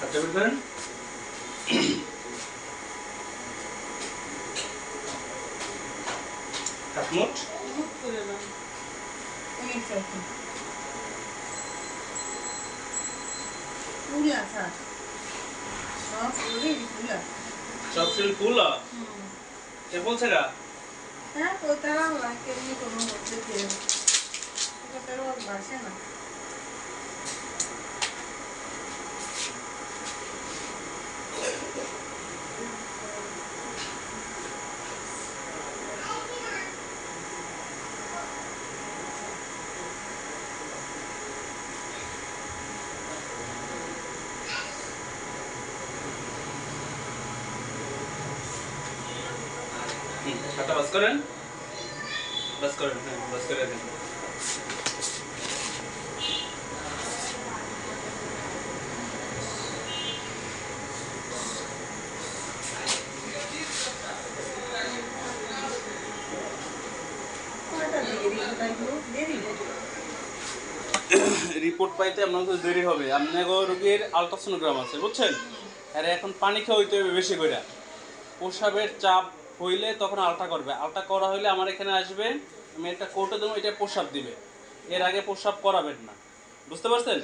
হাতটা বের করেন। হাত মুট। সব শরীর ফুলা এ বলছে গা। হ্যাঁ তো তারা কেমনি কোনো হচ্ছে তারা বাসে না। হাতটা বাস করেন, বাস করেন, হ্যাঁ বাস করে দেন। রিপোর্ট পাইতে আপনার তো দেরি হবে। আপনার রোগীর আলট্রাসোনোগ্রাম আছে বুঝছেন, আর এখন পানি খাওয়া হইতে হবে বেশি করে। প্রস্রাবের চাপ হইলে তখন আলট্রা করবে। আলট্রা করা হইলে আমার এখানে আসবে, আমি একটা কোর্টে দেবো, এটা প্রস্রাব দিবে। এর আগে প্রস্রাব করাবেন না, বুঝতে পারছেন?